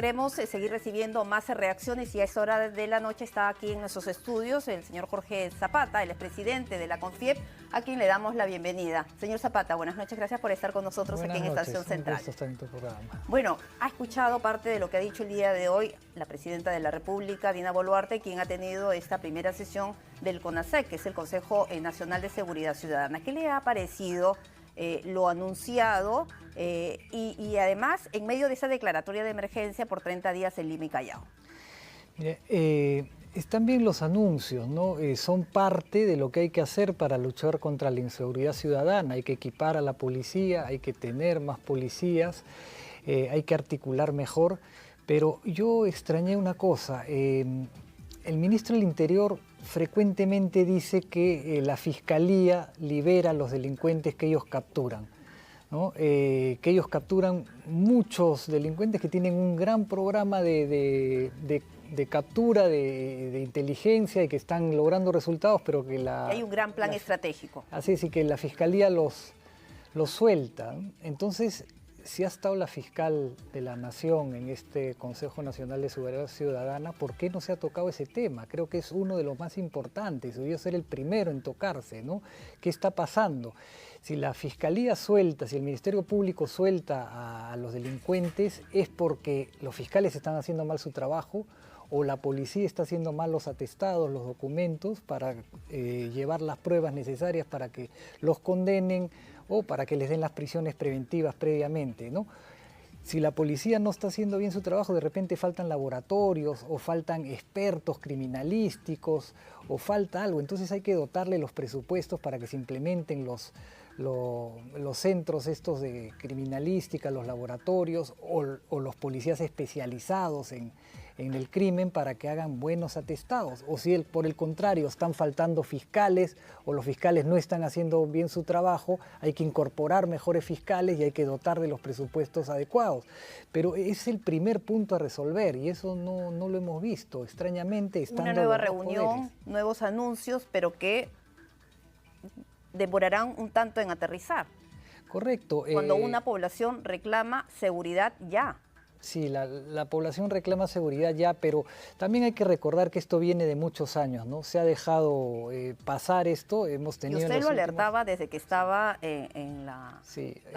queremos seguir recibiendo más reacciones y a esta hora de la noche está aquí en nuestros estudios el señor Jorge Zapata, el expresidente de la CONFIEP, a quien le damos la bienvenida. Señor Zapata, buenas noches, gracias por estar con nosotros aquí en Estación Central. Un gusto estar en tu programa. Bueno, ha escuchado parte de lo que ha dicho el día de hoy la presidenta de la República, Dina Boluarte, quien ha tenido esta primera sesión del CONASEC, que es el Consejo Nacional de Seguridad Ciudadana. ¿Qué le ha parecido lo anunciado y además en medio de esa declaratoria de emergencia por 30 días en Lima y Callao? Mire, están bien los anuncios, ¿no? Son parte de lo que hay que hacer para luchar contra la inseguridad ciudadana. Hay que equipar a la policía, hay que tener más policías, hay que articular mejor. Pero yo extrañé una cosa. El ministro del Interior frecuentemente dice que la Fiscalía libera a los delincuentes que ellos capturan, ¿no? Que ellos capturan muchos delincuentes que tienen un gran programa de captura, de inteligencia y que están logrando resultados, pero que hay un gran plan estratégico. Así es, y que la Fiscalía los suelta, ¿no? Entonces, si ha estado la fiscal de la Nación en este Consejo Nacional de Seguridad Ciudadana, ¿por qué no se ha tocado ese tema? Creo que es uno de los más importantes, debió ser el primero en tocarse, ¿no? ¿Qué está pasando? Si la Fiscalía suelta, si el Ministerio Público suelta a los delincuentes, es porque los fiscales están haciendo mal su trabajo o la policía está haciendo mal los atestados, los documentos, para llevar las pruebas necesarias para que los condenen o para que les den las prisiones preventivas previamente, ¿no? Si la policía no está haciendo bien su trabajo, de repente faltan laboratorios o faltan expertos criminalísticos o falta algo. Entonces hay que dotarle los presupuestos para que se implementen los centros estos de criminalística, los laboratorios o los policías especializados en el crimen para que hagan buenos atestados. O si por el contrario están faltando fiscales o los fiscales no están haciendo bien su trabajo, hay que incorporar mejores fiscales y hay que dotar de los presupuestos adecuados. Pero es el primer punto a resolver y eso no lo hemos visto, extrañamente. Una nueva reunión, nuevos anuncios, pero que demorarán un tanto en aterrizar. Correcto. Cuando una población reclama seguridad ya. Sí, la población reclama seguridad ya, pero también hay que recordar que esto viene de muchos años, ¿no? Se ha dejado pasar esto, hemos tenido... Y usted lo alertaba desde que estaba en la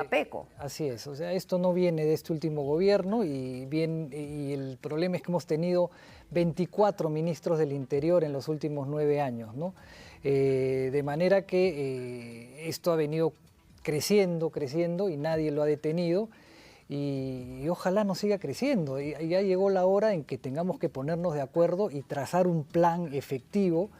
PECO. Así es, o sea, esto no viene de este último gobierno y el problema es que hemos tenido 24 ministros del Interior en los últimos 9 años, ¿no? De manera que esto ha venido creciendo y nadie lo ha detenido. Y ojalá no siga creciendo. Ya llegó la hora en que tengamos que ponernos de acuerdo y trazar un plan efectivo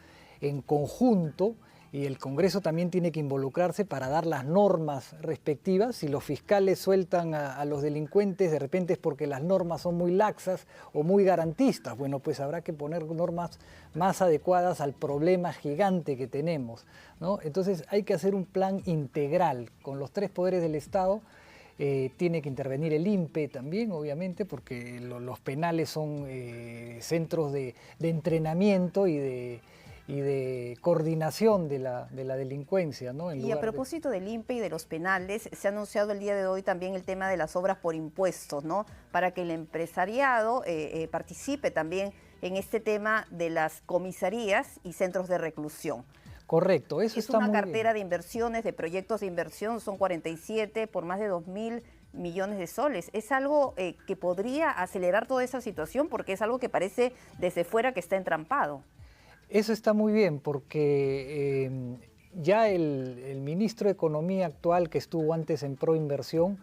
en conjunto, y el Congreso también tiene que involucrarse para dar las normas respectivas. Si los fiscales sueltan a los delincuentes, de repente es porque las normas son muy laxas o muy garantistas. Bueno, pues habrá que poner normas más adecuadas al problema gigante que tenemos, ¿no? Entonces hay que hacer un plan integral con los 3 poderes del Estado. Tiene que intervenir el INPE también, obviamente, porque los penales son centros de entrenamiento y de coordinación de la delincuencia, ¿no? Y a propósito del INPE y de los penales, se ha anunciado el día de hoy también el tema de las obras por impuestos, ¿no? Para que el empresariado participe también en este tema de las comisarías y centros de reclusión. Correcto, eso está muy bien. Es una cartera de inversiones, de proyectos de inversión, son 47 por más de 2.000 millones de soles. ¿Es algo que podría acelerar toda esa situación? Porque es algo que parece desde fuera que está entrampado. Eso está muy bien porque ya el ministro de Economía actual, que estuvo antes en Proinversión,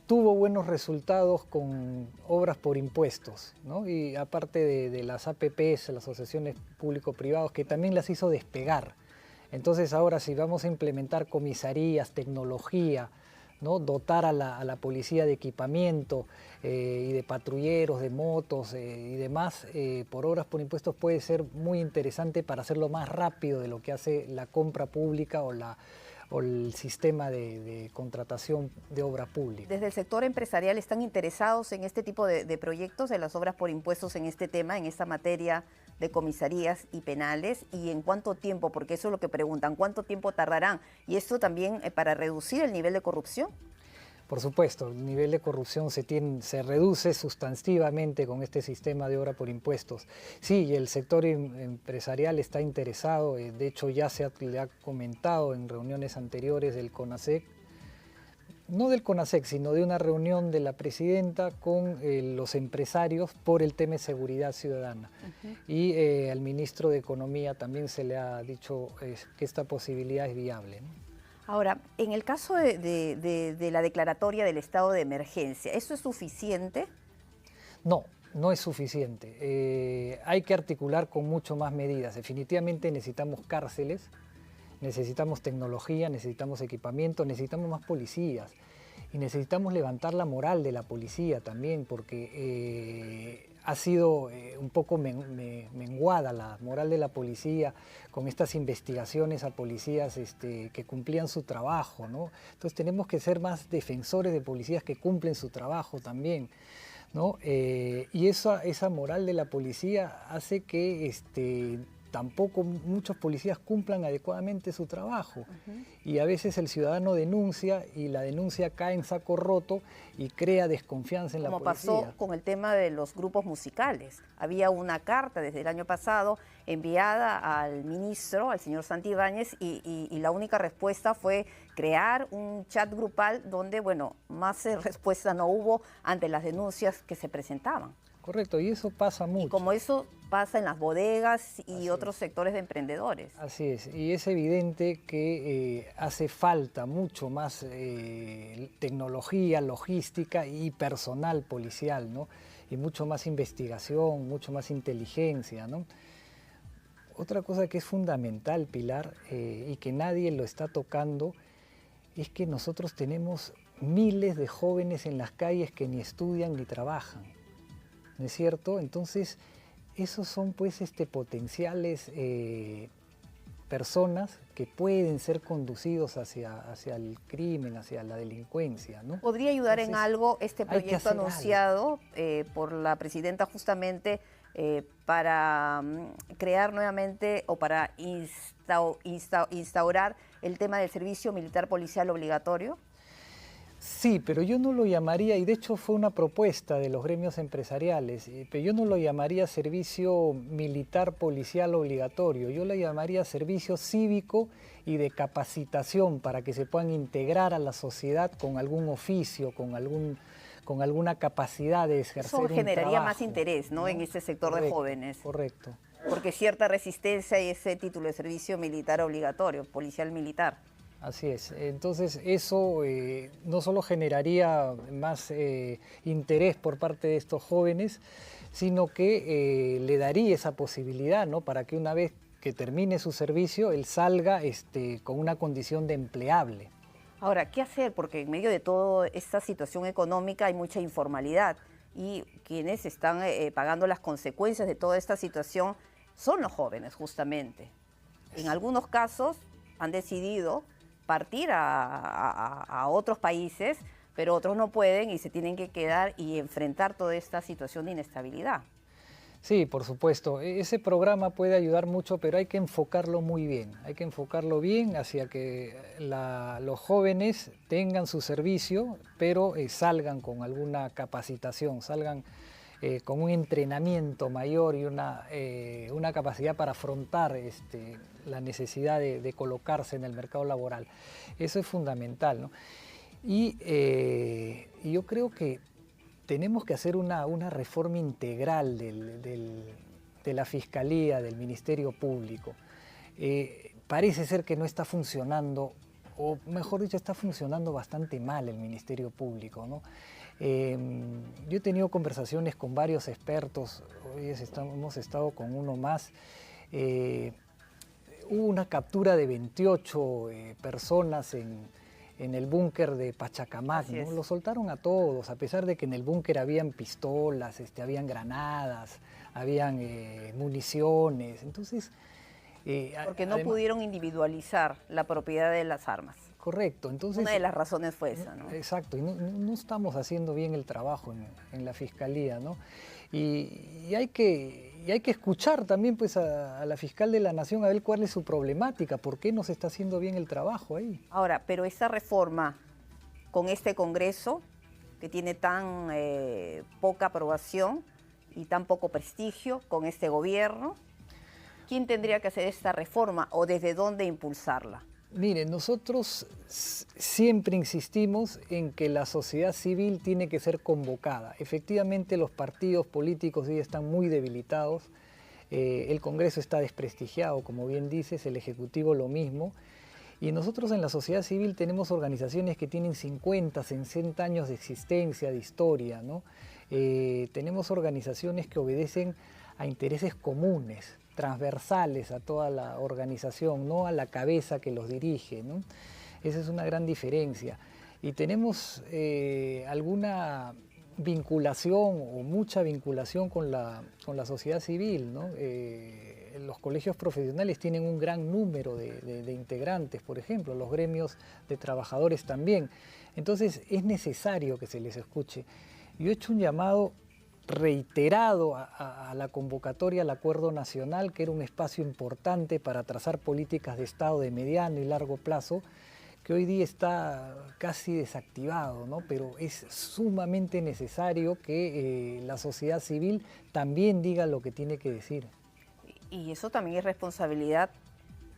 tuvo buenos resultados con obras por impuestos, ¿no? Y aparte de las APPs, las asociaciones público-privados, que también las hizo despegar. Entonces ahora si vamos a implementar comisarías, tecnología, ¿no? Dotar a la policía de equipamiento y de patrulleros, de motos y demás, por obras por impuestos puede ser muy interesante para hacerlo más rápido de lo que hace la compra pública o el sistema de contratación de obra pública. Desde el sector empresarial, ¿están interesados en este tipo de proyectos, de las obras por impuestos en este tema, en esta materia de comisarías y penales? ¿Y en cuánto tiempo? Porque eso es lo que preguntan, ¿cuánto tiempo tardarán? Y esto también para reducir el nivel de corrupción. Por supuesto, el nivel de corrupción se reduce sustantivamente con este sistema de obra por impuestos. Sí, el sector empresarial está interesado, de hecho ya le ha comentado en reuniones anteriores del CONASEC, no del CONASEC, sino de una reunión de la presidenta con los empresarios por el tema de seguridad ciudadana. Y al ministro de Economía también se le ha dicho que esta posibilidad es viable, ¿no? Ahora, en el caso de la declaratoria del estado de emergencia, ¿eso es suficiente? No, no es suficiente. Hay que articular con mucho más medidas. Definitivamente necesitamos cárceles, necesitamos tecnología, necesitamos equipamiento, necesitamos más policías y necesitamos levantar la moral de la policía también, porque ha sido un poco menguada la moral de la policía con estas investigaciones a policías que cumplían su trabajo, ¿no? Entonces tenemos que ser más defensores de policías que cumplen su trabajo también, ¿no? Y esa moral de la policía hace que tampoco muchos policías cumplan adecuadamente su trabajo. Y a veces el ciudadano denuncia y la denuncia cae en saco roto y crea desconfianza en la policía. Como pasó con el tema de los grupos musicales. Había una carta desde el año pasado enviada al ministro, al señor Santibáñez, y la única respuesta fue crear un chat grupal donde, bueno, más respuesta no hubo ante las denuncias que se presentaban. Correcto, y eso pasa mucho. Y como eso pasa en las bodegas y otros sectores de emprendedores. Así es, y es evidente que hace falta mucho más tecnología, logística y personal policial, ¿no? Y mucho más investigación, mucho más inteligencia, ¿no? Otra cosa que es fundamental, Pilar, y que nadie lo está tocando, es que nosotros tenemos miles de jóvenes en las calles que ni estudian ni trabajan, ¿no es cierto? Entonces, esos son pues potenciales personas que pueden ser conducidos hacia el crimen, hacia la delincuencia, ¿no? ¿Podría ayudar en algo este proyecto anunciado por la presidenta justamente para crear nuevamente o para instaurar el tema del servicio militar policial obligatorio? Sí, pero yo no lo llamaría, y de hecho fue una propuesta de los gremios empresariales, pero yo no lo llamaría servicio militar policial obligatorio, yo lo llamaría servicio cívico y de capacitación para que se puedan integrar a la sociedad con algún oficio, con alguna capacidad de ejercer un trabajo. Eso generaría más interés, ¿no? En este sector de jóvenes. Correcto. Porque cierta resistencia hay ese título de servicio militar obligatorio, policial militar. Así es, entonces eso no solo generaría más interés por parte de estos jóvenes, sino que le daría esa posibilidad, ¿no? Para que una vez que termine su servicio, él salga con una condición de empleable. Ahora, ¿qué hacer? Porque en medio de toda esta situación económica hay mucha informalidad y quienes están pagando las consecuencias de toda esta situación son los jóvenes, justamente. En algunos casos han decidido partir a otros países, pero otros no pueden y se tienen que quedar y enfrentar toda esta situación de inestabilidad. Sí, por supuesto. Ese programa puede ayudar mucho, pero hay que enfocarlo muy bien. Hay que enfocarlo bien hacia que los jóvenes tengan su servicio, pero salgan con alguna capacitación, salgan con un entrenamiento mayor y una capacidad para afrontar la necesidad de colocarse en el mercado laboral. Eso es fundamental, ¿no? Y yo creo que tenemos que hacer una reforma integral de la Fiscalía, del Ministerio Público. Parece ser que no está funcionando, o mejor dicho, está funcionando bastante mal el Ministerio Público, ¿no? Yo he tenido conversaciones con varios expertos, hoy hemos estado con uno más. Hubo una captura de 28 personas en el búnker de Pachacamac, ¿no? Lo soltaron a todos, a pesar de que en el búnker habían pistolas, habían granadas, habían municiones. Entonces, porque no pudieron individualizar la propiedad de las armas. Correcto. Entonces, una de las razones fue esa, ¿no? Exacto, y no estamos haciendo bien el trabajo en la Fiscalía, ¿no? Y hay que escuchar también pues, a la fiscal de la Nación a ver cuál es su problemática, por qué no se está haciendo bien el trabajo ahí. Ahora, pero esa reforma con este Congreso que tiene tan poca aprobación y tan poco prestigio, con este gobierno? ¿Quién tendría que hacer esta reforma o desde dónde impulsarla? Mire, nosotros siempre insistimos en que la sociedad civil tiene que ser convocada. Efectivamente, los partidos políticos hoy están muy debilitados, el Congreso está desprestigiado, como bien dices, el Ejecutivo lo mismo, y nosotros en la sociedad civil tenemos organizaciones que tienen 50, 60 años de existencia, de historia, ¿no? Tenemos organizaciones que obedecen a intereses comunes, transversales a toda la organización, no a la cabeza que los dirige, ¿no? Esa es una gran diferencia. Y tenemos alguna vinculación o mucha vinculación con la sociedad civil, ¿no? Los colegios profesionales tienen un gran número de integrantes, por ejemplo, los gremios de trabajadores también. Entonces es necesario que se les escuche. Yo he hecho un llamado reiterado a la convocatoria al Acuerdo Nacional, que era un espacio importante para trazar políticas de Estado de mediano y largo plazo, que hoy día está casi desactivado, ¿no? Pero es sumamente necesario que la sociedad civil también diga lo que tiene que decir. Y eso también es responsabilidad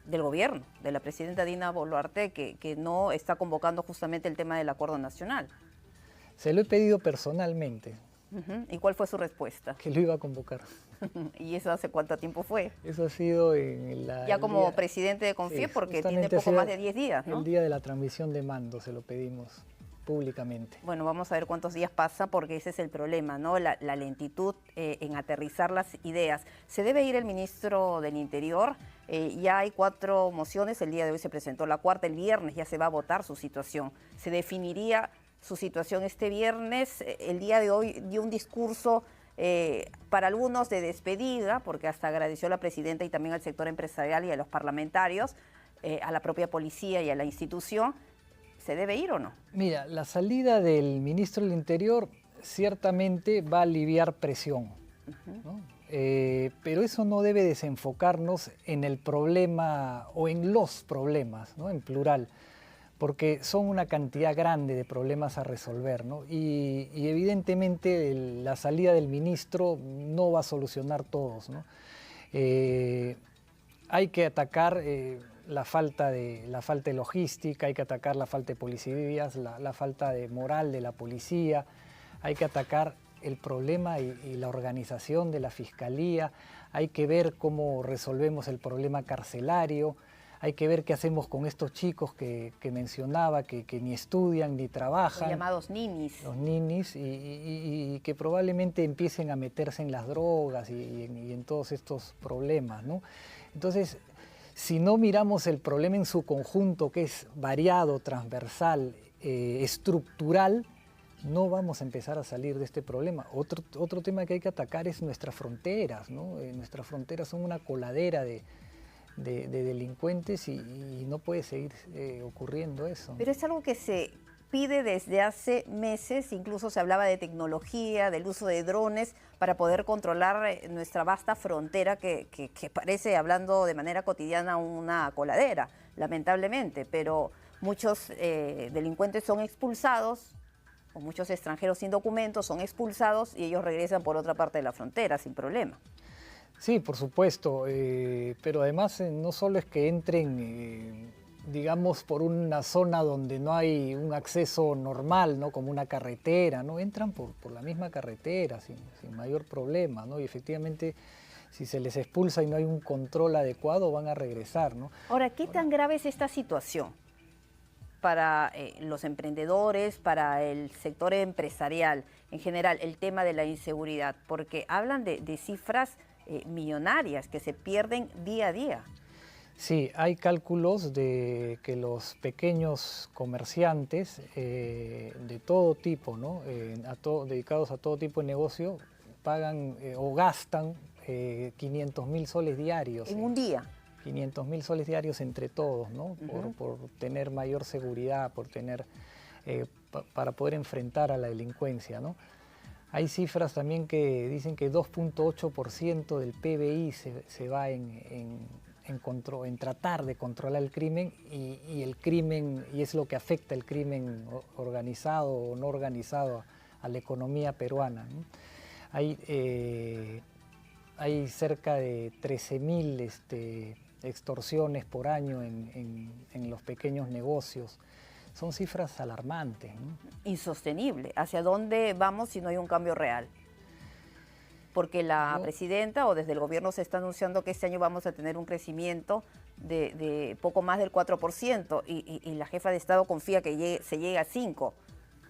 del gobierno, de la presidenta Dina Boluarte, que no está convocando justamente el tema del Acuerdo Nacional. Se lo he pedido personalmente. ¿Y cuál fue su respuesta? Que lo iba a convocar. ¿Y eso hace cuánto tiempo fue? Eso ha sido en la... Ya como presidente de CONFIEP, sí, porque tiene poco más de 10 días, ¿no? El día de la transmisión de mando se lo pedimos públicamente. Bueno, vamos a ver cuántos días pasa, porque ese es el problema, ¿no? La lentitud en aterrizar las ideas. Se debe ir el ministro del Interior. Ya hay 4 mociones, el día de hoy se presentó la cuarta, el viernes ya se va a votar su situación. Se definiría su situación este viernes. El día de hoy dio un discurso para algunos de despedida, porque hasta agradeció a la presidenta y también al sector empresarial y a los parlamentarios, a la propia policía y a la institución. ¿Se debe ir o no? Mira, la salida del ministro del Interior ciertamente va a aliviar presión, ¿no? Pero eso no debe desenfocarnos en el problema o en los problemas, ¿no? En plural, porque son una cantidad grande de problemas a resolver, ¿no? Y evidentemente la salida del ministro no va a solucionar todos, ¿no? Hay que atacar la falta de logística, hay que atacar la falta de policías, la falta de moral de la policía, hay que atacar el problema y la organización de la fiscalía, hay que ver cómo resolvemos el problema carcelario, hay que ver qué hacemos con estos chicos que mencionaba, que ni estudian ni trabajan. Los llamados ninis. Los ninis, y que probablemente empiecen a meterse en las drogas y en todos estos problemas, ¿no? Entonces, si no miramos el problema en su conjunto, que es variado, transversal, estructural, no vamos a empezar a salir de este problema. Otro tema que hay que atacar es nuestras fronteras, ¿no? Nuestras fronteras son una coladera de delincuentes y no puede seguir ocurriendo eso. Pero es algo que se pide desde hace meses, incluso se hablaba de tecnología, del uso de drones para poder controlar nuestra vasta frontera que parece, hablando de manera cotidiana, una coladera, lamentablemente, pero muchos delincuentes son expulsados, o muchos extranjeros sin documentos son expulsados y ellos regresan por otra parte de la frontera sin problema. Sí, por supuesto, pero además no solo es que entren, digamos, por una zona donde no hay un acceso normal, ¿no? Como una carretera, ¿no? Entran por la misma carretera sin mayor problema, ¿no? Y efectivamente, si se les expulsa y no hay un control adecuado, van a regresar, ¿no? Ahora, ¿qué tan grave es esta situación para los emprendedores, para el sector empresarial, en general, el tema de la inseguridad? Porque hablan de cifras millonarias que se pierden día a día. Sí, hay cálculos de que los pequeños comerciantes de todo tipo, ¿no? Dedicados a todo tipo de negocio, pagan o gastan 500.000 soles diarios. ¿En un día? 500.000 soles diarios entre todos, ¿no? Por tener mayor seguridad, por tener, para poder enfrentar a la delincuencia, ¿no? Hay cifras también que dicen que 2.8% del PBI se va en en tratar de controlar el crimen y el crimen, y es lo que afecta el crimen organizado o no organizado a la economía peruana, ¿no? Hay cerca de 13.000 extorsiones por año en los pequeños negocios. Son cifras alarmantes, ¿no? Insostenible. ¿Hacia dónde vamos si no hay un cambio real? Porque la presidenta o desde el gobierno se está anunciando que este año vamos a tener un crecimiento de poco más del 4% y la jefa de Estado confía que se llegue a 5%,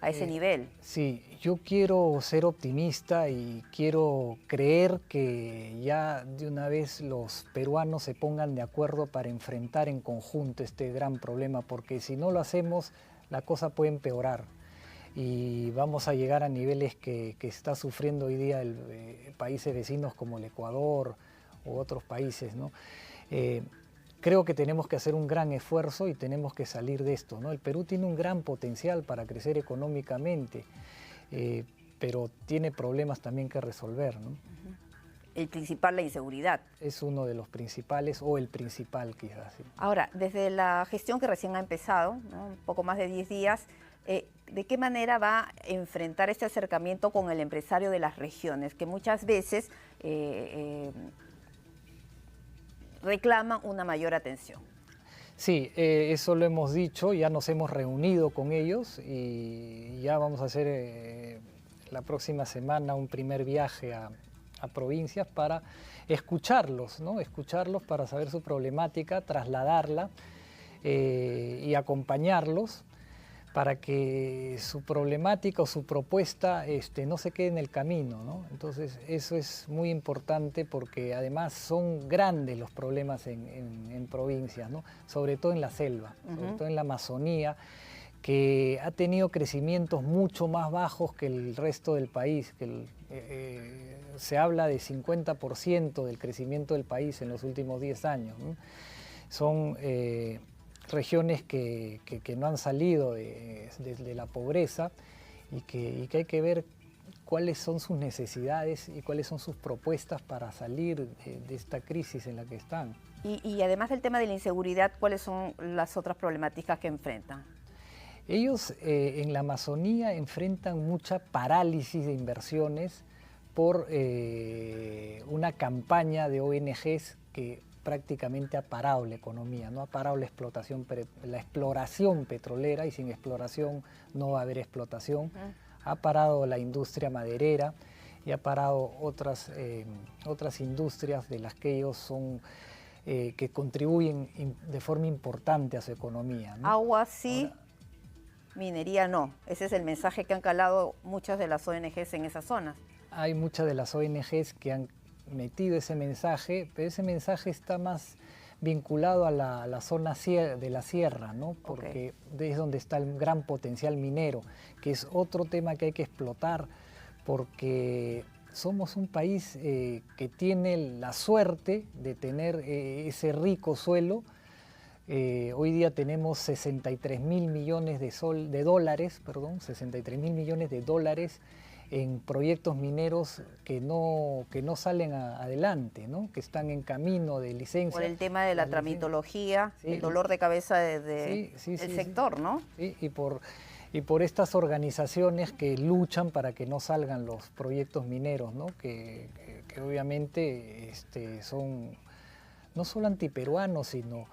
a ese nivel. Sí, yo quiero ser optimista y quiero creer que ya de una vez los peruanos se pongan de acuerdo para enfrentar en conjunto este gran problema, porque si no lo hacemos, la cosa puede empeorar. Y vamos a llegar a niveles que está sufriendo hoy día países vecinos como el Ecuador u otros países, ¿no? Creo que tenemos que hacer un gran esfuerzo y tenemos que salir de esto, ¿no? El Perú tiene un gran potencial para crecer económicamente, pero tiene problemas también que resolver, ¿no? El principal, la inseguridad. Es uno de los principales, o el principal quizás. Sí. Ahora, desde la gestión que recién ha empezado, ¿no? Un poco más de 10 días, ¿de qué manera va a enfrentar este acercamiento con el empresario de las regiones, que muchas veces reclaman una mayor atención? Sí, eso lo hemos dicho, ya nos hemos reunido con ellos y ya vamos a hacer la próxima semana un primer viaje a provincias para escucharlos, ¿no? Escucharlos para saber su problemática, trasladarla y acompañarlos para que su problemática o su propuesta no se quede en el camino, ¿no? Entonces eso es muy importante porque además son grandes los problemas en provincias, ¿no? Sobre todo en la selva, sobre todo en la Amazonía, que ha tenido crecimientos mucho más bajos que el resto del país, se habla de 50% del crecimiento del país en los últimos 10 años, ¿no? Son regiones que no han salido de la pobreza y que hay que ver cuáles son sus necesidades y cuáles son sus propuestas para salir de esta crisis en la que están. Y además del tema de la inseguridad, ¿cuáles son las otras problemáticas que enfrentan? Ellos en la Amazonía enfrentan mucha parálisis de inversiones por una campaña de ONGs que prácticamente ha parado la economía, no ha parado la exploración petrolera, y sin exploración no va a haber explotación. Ha parado la industria maderera y ha parado otras industrias de las que ellos son, que contribuyen de forma importante a su economía, ¿no? Agua sí, ahora, minería no. Ese es el mensaje que han calado muchas de las ONGs en esas zonas. Hay muchas de las ONGs que han metido ese mensaje, pero ese mensaje está más vinculado a la zona de la sierra, ¿no? Porque es donde está el gran potencial minero, que es otro tema que hay que explotar, porque somos un país que tiene la suerte de tener ese rico suelo. Hoy día tenemos 63.000 millones de dólares en proyectos mineros que no salen adelante, ¿no? Que están en camino de licencia. Por el tema de la tramitología, sí, el dolor de cabeza del sector, ¿no? Sí, y por estas organizaciones que luchan para que no salgan los proyectos mineros, ¿no? Que obviamente son no solo antiperuanos, sino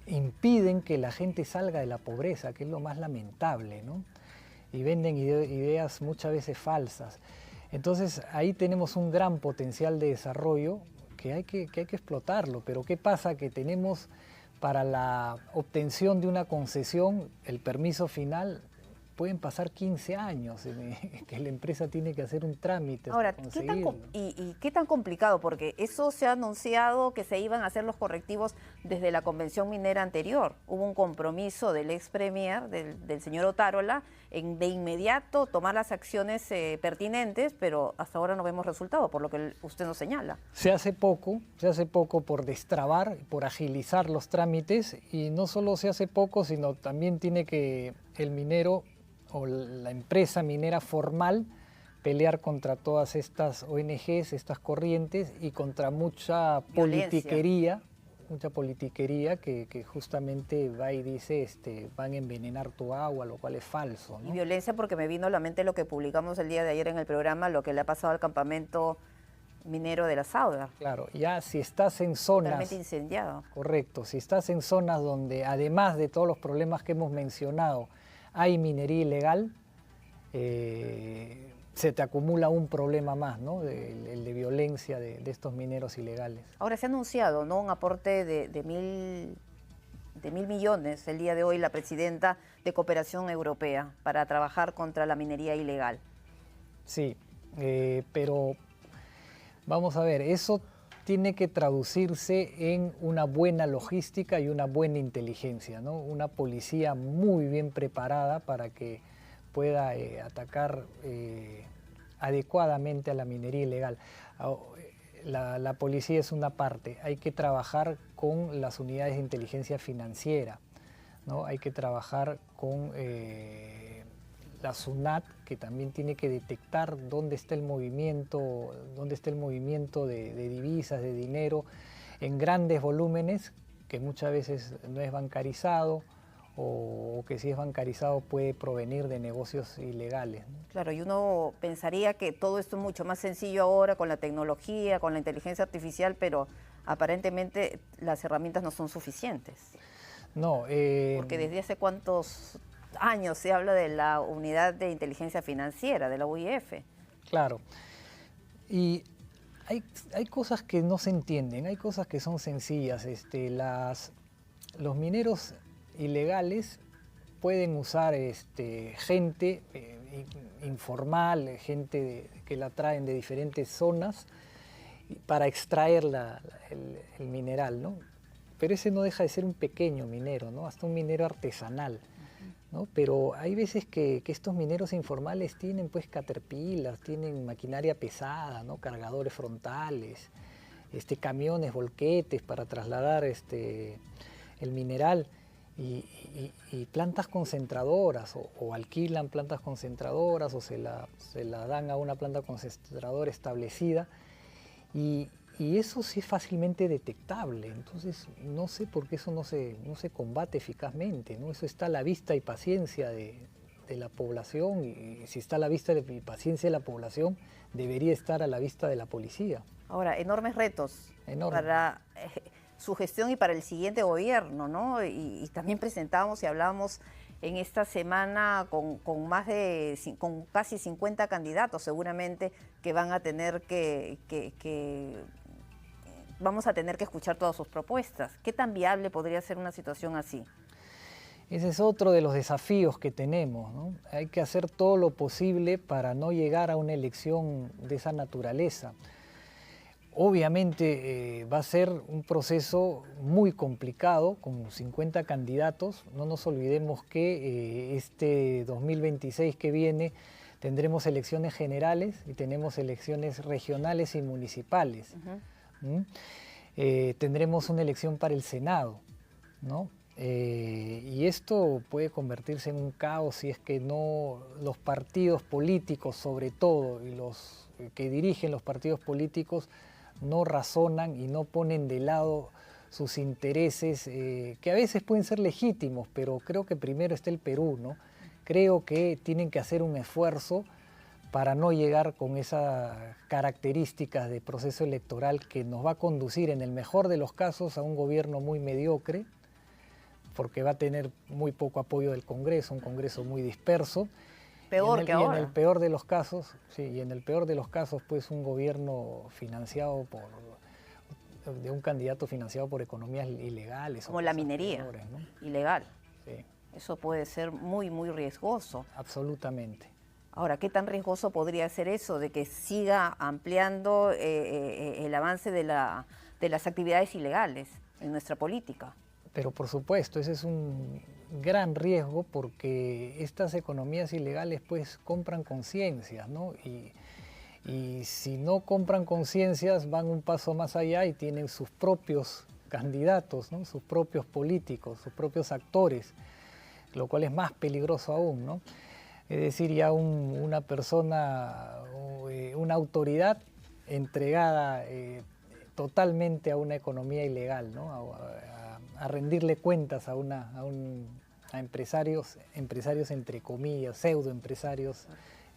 impiden que la gente salga de la pobreza, que es lo más lamentable, ¿no? Y venden ideas muchas veces falsas. Entonces ahí tenemos un gran potencial de desarrollo que hay que explotarlo, pero ¿qué pasa? Que tenemos para la obtención de una concesión, el permiso final, pueden pasar 15 años que la empresa tiene que hacer un trámite. Ahora, ¿qué tan complicado? Porque eso se ha anunciado que se iban a hacer los correctivos desde la convención minera anterior. Hubo un compromiso del ex premier, del señor Otárola, en de inmediato tomar las acciones pertinentes, pero hasta ahora no vemos resultado, por lo que usted nos señala. Se hace poco por destrabar, por agilizar los trámites, y no solo se hace poco, sino también tiene que el minero o la empresa minera formal pelear contra todas estas ONGs, estas corrientes y contra mucha Violencia. mucha politiquería que justamente va y dice van a envenenar tu agua, lo cual es falso, ¿no? Y violencia porque me vino a la mente lo que publicamos el día de ayer en el programa, lo que le ha pasado al campamento minero de la Sauda. Claro, ya si estás en zonas... Totalmente incendiado. Correcto, si estás en zonas donde además de todos los problemas que hemos mencionado, hay minería ilegal, se te acumula un problema más, ¿no? El de violencia de estos mineros ilegales. Ahora se ha anunciado, ¿no?, un aporte de mil millones el día de hoy la presidenta de Cooperación Europea para trabajar contra la minería ilegal. Sí, pero vamos a ver, eso tiene que traducirse en una buena logística y una buena inteligencia, ¿no? Una policía muy bien preparada para que pueda atacar adecuadamente a la minería ilegal. La policía es una parte, hay que trabajar con las unidades de inteligencia financiera, ¿no? Hay que trabajar con la SUNAT, que también tiene que detectar dónde está el movimiento de divisas, de dinero, en grandes volúmenes, que muchas veces no es bancarizado, o que si es bancarizado puede provenir de negocios ilegales, ¿no? Claro, y uno pensaría que todo esto es mucho más sencillo ahora con la tecnología, con la inteligencia artificial, pero aparentemente las herramientas no son suficientes. No, porque desde hace cuántos años se habla de la unidad de inteligencia financiera, de la UIF. Claro, y hay cosas que no se entienden, hay cosas que son sencillas. Los mineros ilegales pueden usar gente informal, gente que la traen de diferentes zonas para extraer el mineral, ¿no? Pero ese no deja de ser un pequeño minero, ¿no? Hasta un minero artesanal, ¿no? Pero hay veces que estos mineros informales tienen pues caterpillars, tienen maquinaria pesada, ¿no? Cargadores frontales, camiones, volquetes para trasladar el mineral y plantas concentradoras o alquilan plantas concentradoras o se la dan a una planta concentradora establecida y eso sí es fácilmente detectable. Entonces no sé por qué eso no se combate eficazmente, ¿no? Eso está a la vista y paciencia de la población, y si está a la vista y paciencia de la población, debería estar a la vista de la policía. Ahora, enormes retos Enorme. para su gestión y para el siguiente gobierno, ¿no? Y también presentamos y hablamos en esta semana con casi 50 candidatos seguramente que van a tener vamos a tener que escuchar todas sus propuestas. ¿Qué tan viable podría ser una situación así? Ese es otro de los desafíos que tenemos, ¿no? Hay que hacer todo lo posible para no llegar a una elección de esa naturaleza. Obviamente va a ser un proceso muy complicado, con 50 candidatos. No nos olvidemos que este 2026 que viene tendremos elecciones generales y tenemos elecciones regionales y municipales. Tendremos una elección para el Senado, ¿no? Y esto puede convertirse en un caos si es que no los partidos políticos, sobre todo, y los que dirigen los partidos políticos, no razonan y no ponen de lado sus intereses, que a veces pueden ser legítimos, pero creo que primero está el Perú, ¿no? Creo que tienen que hacer un esfuerzo para no llegar con esas características de proceso electoral que nos va a conducir, en el mejor de los casos, a un gobierno muy mediocre, porque va a tener muy poco apoyo del Congreso, un Congreso muy disperso. Peor que ahora. Y en el peor de los casos, sí, y en el peor de los casos, pues un gobierno financiado de un candidato financiado por economías ilegales. Como la minería, peores, ¿no? Ilegal. Sí. Eso puede ser muy, muy riesgoso. Absolutamente. Ahora, ¿qué tan riesgoso podría ser eso de que siga ampliando el avance de las actividades ilegales en nuestra política? Pero por supuesto, ese es un gran riesgo porque estas economías ilegales pues compran conciencias, ¿no? Y si no compran conciencias van un paso más allá y tienen sus propios candidatos, ¿no? Sus propios políticos, sus propios actores, lo cual es más peligroso aún, ¿no? Es decir, ya una persona, una autoridad entregada totalmente a una economía ilegal, ¿no? A rendirle cuentas a empresarios entre comillas, pseudoempresarios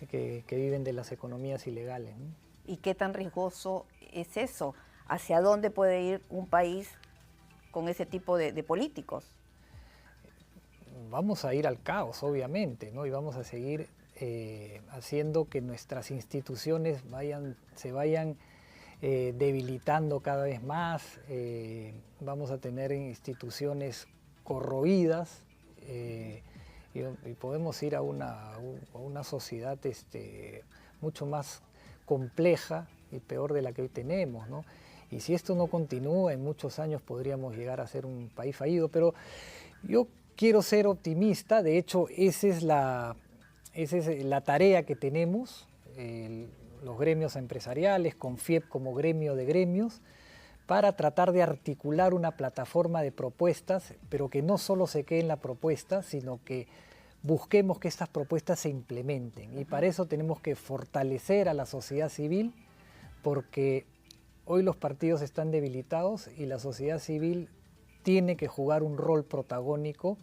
que viven de las economías ilegales, ¿no? ¿Y qué tan riesgoso es eso? ¿Hacia dónde puede ir un país con ese tipo de políticos? Vamos a ir al caos, obviamente, ¿no? Y vamos a seguir haciendo que nuestras instituciones se vayan debilitando cada vez más. Vamos a tener instituciones corroídas y podemos ir a una sociedad mucho más compleja y peor de la que hoy tenemos, ¿no? Y si esto no continúa, en muchos años podríamos llegar a ser un país fallido, pero yo quiero ser optimista. De hecho, esa es la tarea que tenemos, los gremios empresariales, con FIEP como gremio de gremios, para tratar de articular una plataforma de propuestas, pero que no solo se quede en la propuesta, sino que busquemos que estas propuestas se implementen. Y para eso tenemos que fortalecer a la sociedad civil, porque hoy los partidos están debilitados y la sociedad civil tiene que jugar un rol protagónico.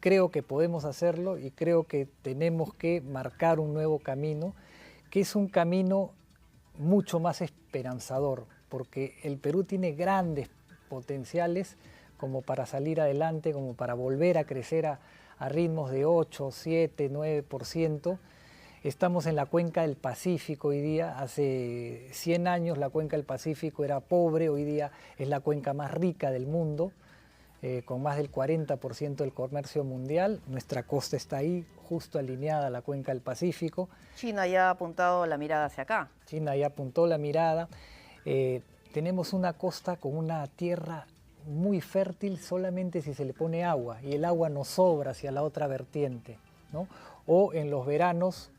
Creo que podemos hacerlo y creo que tenemos que marcar un nuevo camino, que es un camino mucho más esperanzador, porque el Perú tiene grandes potenciales como para salir adelante, como para volver a crecer a ritmos de 8, 7, 9%. Estamos en la cuenca del Pacífico hoy día. Hace 100 años la cuenca del Pacífico era pobre, hoy día es la cuenca más rica del mundo, con más del 40% del comercio mundial. Nuestra costa está ahí, justo alineada a la cuenca del Pacífico. China ya ha apuntado la mirada hacia acá. China ya apuntó la mirada. Tenemos una costa con una tierra muy fértil solamente si se le pone agua, y el agua nos sobra hacia la otra vertiente, ¿no? O en los veranos,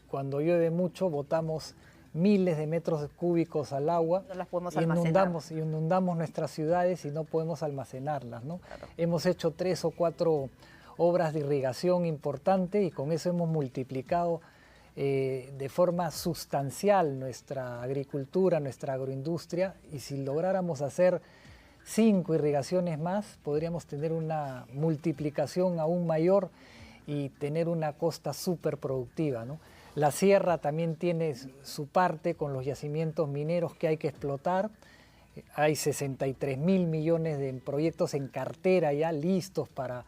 cuando llueve mucho, botamos miles de metros cúbicos al agua, No las podemos y almacenar. inundamos nuestras ciudades y no podemos almacenarlas, ¿no? Claro. Hemos hecho 3 o 4 obras de irrigación importantes y con eso hemos multiplicado de forma sustancial nuestra agricultura, nuestra agroindustria, y si lográramos hacer 5 irrigaciones más, podríamos tener una multiplicación aún mayor y tener una costa súper productiva, ¿no? La sierra también tiene su parte con los yacimientos mineros que hay que explotar. Hay 63.000 millones de proyectos en cartera ya listos para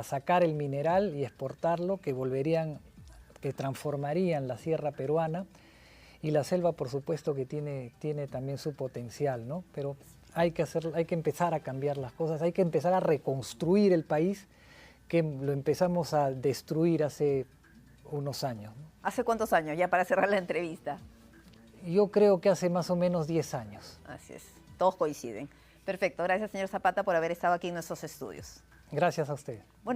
sacar el mineral y exportarlo, que transformarían la sierra peruana. Y la selva, por supuesto, que tiene también su potencial, ¿no? Pero hay que empezar a cambiar las cosas, hay que empezar a reconstruir el país, que lo empezamos a destruir hace unos años, ¿no? ¿Hace cuántos años, ya para cerrar la entrevista? Yo creo que hace más o menos 10 años. Así es, todos coinciden. Perfecto, gracias señor Zapata por haber estado aquí en nuestros estudios. Gracias a usted. Bueno,